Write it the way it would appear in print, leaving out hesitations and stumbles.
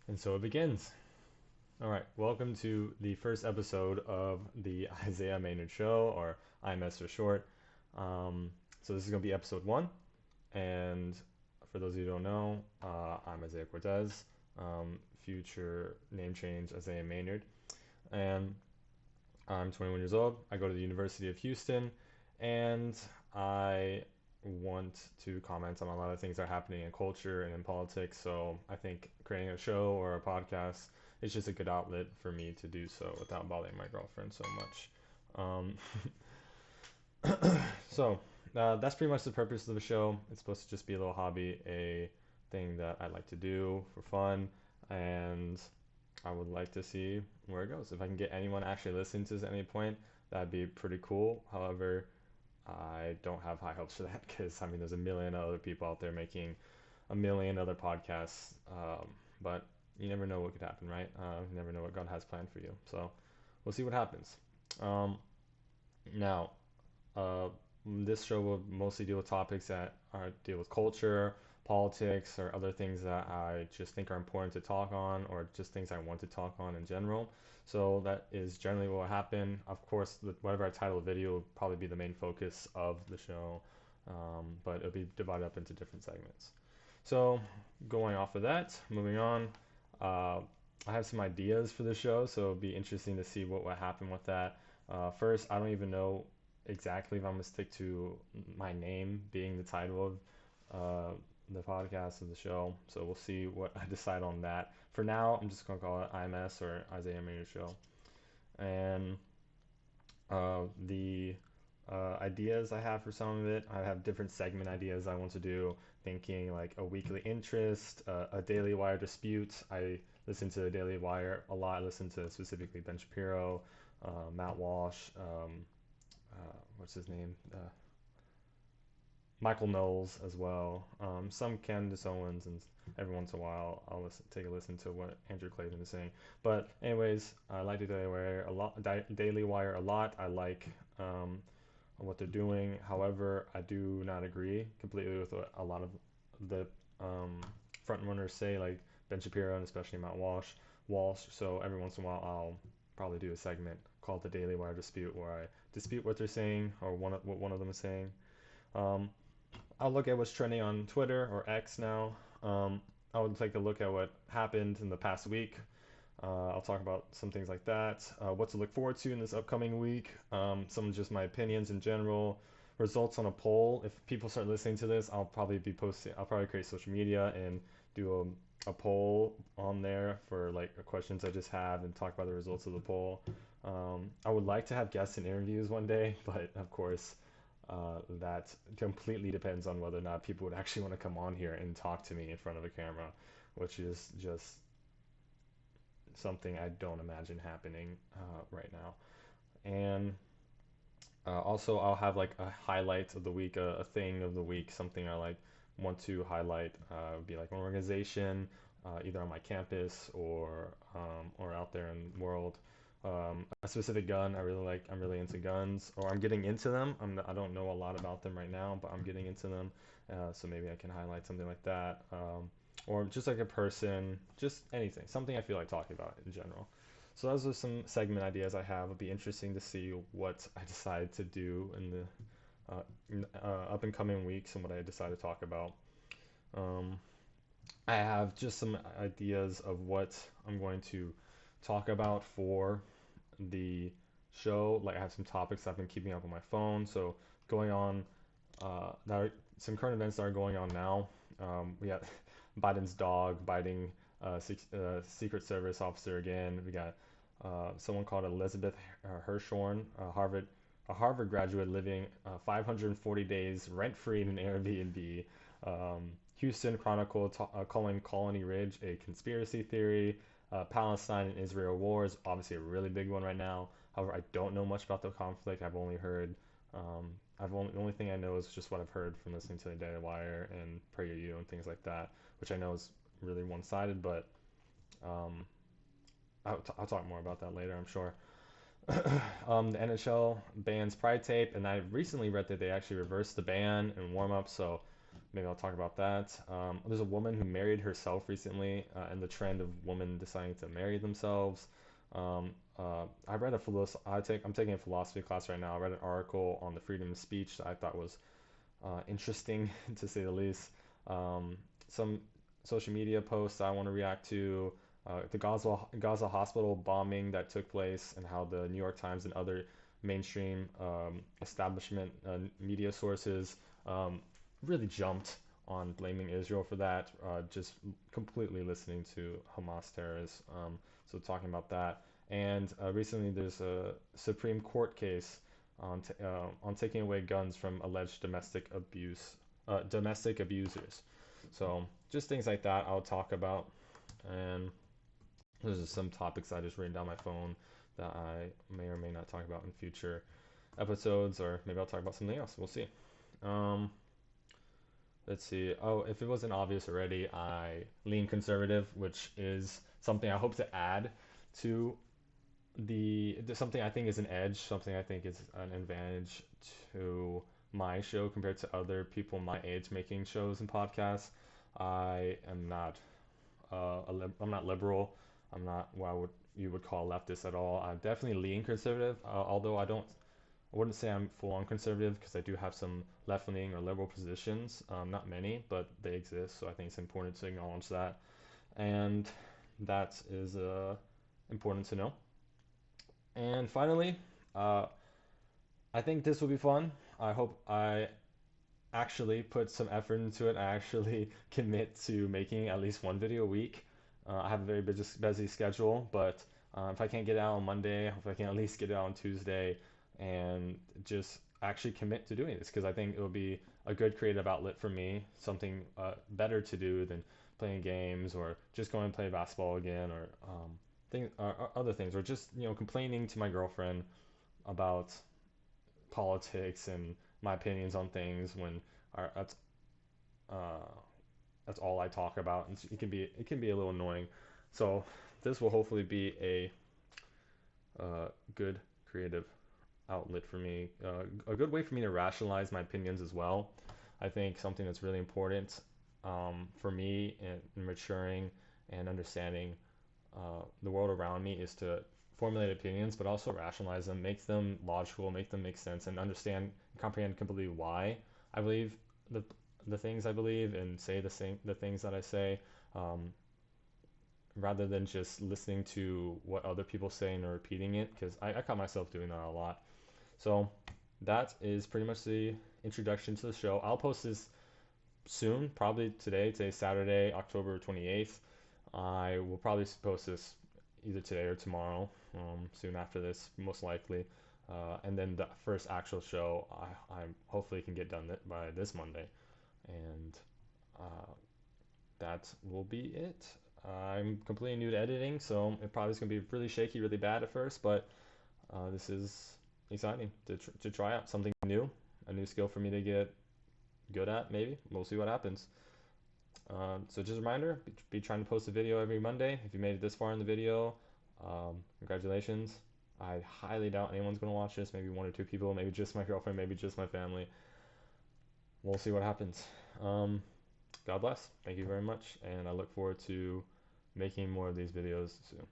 And so it begins. All right, welcome to the first episode of the Isaiah Maynard Show, or IMS for short. So this is going to be episode one, and for those of you who don't know, I'm Isaiah Cortez, future name change Isaiah Maynard, and I'm 21 years old. I go to the University of Houston, and I want to comment on a lot of things that are happening in culture and in politics. So I think creating a show or a podcast is just a good outlet for me to do so without bothering my girlfriend so much. Um, so that's pretty much the purpose of the show. It's supposed to just be a little hobby, a thing that I like to do for fun, and I would like to see where it goes. If I can get anyone actually listening to this at any point, that'd be pretty cool. However, I don't have high hopes for that because I mean, there's a million other people out there making a million other podcasts, but you never know what could happen, right? You never know what God has planned for you. So we'll see what happens. Um, now, uh, this show will mostly deal with topics that deal with culture, politics, or other things that I just think are important to talk on, or just things I want to talk on in general. So that is generally what will happen. Of course, whatever I title the video will probably be the main focus of the show, but it'll be divided up into different segments. So going off of that, moving on. Uh, I have some ideas for the show, so it'll be interesting to see what will happen with that. First, I don't even know exactly if I'm gonna stick to my name being the title of the podcast of the show. So we'll see what I decide on that. For now, I'm just gonna call it IMS or Isaiah Maynard Show. And the ideas I have for some of it, I have different segment ideas I want to do. Thinking like a weekly interest, a Daily Wire dispute. I listen to the Daily Wire a lot. I listen to specifically Ben Shapiro, Matt Walsh, what's his name? Michael Knowles as well. Some Candace Owens, and every once in a while I'll take a listen to what Andrew Clayton is saying. But anyways, I like the Daily Wire a lot. Daily Wire a lot. I like what they're doing. However, I do not agree completely with what a lot of the um, front runners say, like Ben Shapiro and especially Matt Walsh. So every once in a while I'll probably do a segment called the Daily Wire Dispute, where I dispute what they're saying or what one of them is saying. Um, I'll look at what's trending on Twitter or X now. I would take a look at what happened in the past week. I'll talk about some things like that. What to look forward to in this upcoming week. Some just my opinions in general. Results on a poll. If people start listening to this, I'll probably be posting. I'll probably create social media and do a poll on there for like the questions I just have and talk about the results of the poll. I would like to have guests and interviews one day, but of course, that completely depends on whether or not people would actually want to come on here and talk to me in front of a camera, which is just something I don't imagine happening right now. And also, I'll have like a highlight of the week, a thing of the week, something I like want to highlight. Would be like an organization, either on my campus or out there in the world. A specific gun I really like. I'm really into guns, or I'm getting into them. I don't know a lot about them right now, but I'm getting into them. So maybe I can highlight something like that, or just like a person, just anything, something I feel like talking about in general. So those are some segment ideas I have. It'll be interesting to see what I decide to do in the up and coming weeks and what I decide to talk about. Um, I have just some ideas of what I'm going to talk about for the show. Like I have some topics I've been keeping up on my phone. So going on, that are some current events that are going on now. We got Biden's dog biting Secret Service officer again. We got someone called Elizabeth Hirschhorn, a Harvard graduate living 540 days rent free in an Airbnb. Houston Chronicle calling Colony Ridge a conspiracy theory. Palestine and Israel war is obviously a really big one right now. However, I don't know much about the conflict. I've only heard, the only thing I know is just what I've heard from listening to the Daily Wire and PragerU and things like that, which I know is really one-sided, but um, I'll talk more about that later, I'm sure. The NHL bans Pride tape, and I recently read that they actually reversed the ban and warm up. So maybe I'll talk about that. There's a woman who married herself recently, and the trend of women deciding to marry themselves. I read a I'm taking a philosophy class right now. I read an article on the freedom of speech that I thought was interesting to say the least. Some social media posts I want to react to. The Gaza hospital bombing that took place, and how the New York Times and other mainstream establishment media sources um, really jumped on blaming Israel for that, just completely listening to Hamas terrorists. So talking about that, and recently there's a Supreme Court case on taking away guns from alleged domestic abusers. So just things like that I'll talk about, and there's just some topics I just written down my phone that I may or may not talk about in future episodes, or maybe I'll talk about something else. We'll see. Um, let's see. Oh, if it wasn't obvious already, I lean conservative, which is something I hope to add to something I think is an edge, something I think is an advantage to my show compared to other people my age making shows and podcasts. I am not I'm not liberal. I'm not what you would call leftist at all. I'm definitely lean conservative, although I wouldn't say I'm full on conservative because I do have some left leaning or liberal positions. Not many, but they exist. So I think it's important to acknowledge that, and that is important to know. And finally, uh, I think this will be fun. I hope I actually put some effort into it. I actually commit to making at least one video a week. I have a very busy schedule, but if I can't get it out on Monday, if I can at least get it out on Tuesday, and just actually commit to doing this, because I think it'll be a good creative outlet for me, something better to do than playing games or just going to play basketball again, or or other things, or just complaining to my girlfriend about politics and my opinions on things when our, uh, that's all I talk about, and it can be a little annoying. So this will hopefully be a good creative outlet for me, a good way for me to rationalize my opinions as well. I think something that's really important for me in maturing and understanding the world around me is to formulate opinions, but also rationalize them, make them logical, make them make sense, and understand, comprehend completely why I believe the the things I believe, and say the things that I say, um, rather than just listening to what other people say and repeating it, because I caught myself doing that a lot. So that is pretty much the introduction to the show. I'll post this soon, probably today. Today's Saturday, October 28th. I will probably post this either today or tomorrow, soon after this, most likely. And then the first actual show, I hopefully can get done by this Monday. And uh, that will be it. I'm completely new to editing, so it probably is going to be really shaky, really bad at first, but this is exciting to try out something new, a new skill for me to get good at, maybe. We'll see what happens. So just a reminder, be trying to post a video every Monday. If you made it this far in the video, congratulations. I highly doubt anyone's going to watch this. Maybe one or two people, maybe just my girlfriend, maybe just my family. We'll see what happens. Um, God bless. Thank you very much, and I look forward to making more of these videos soon.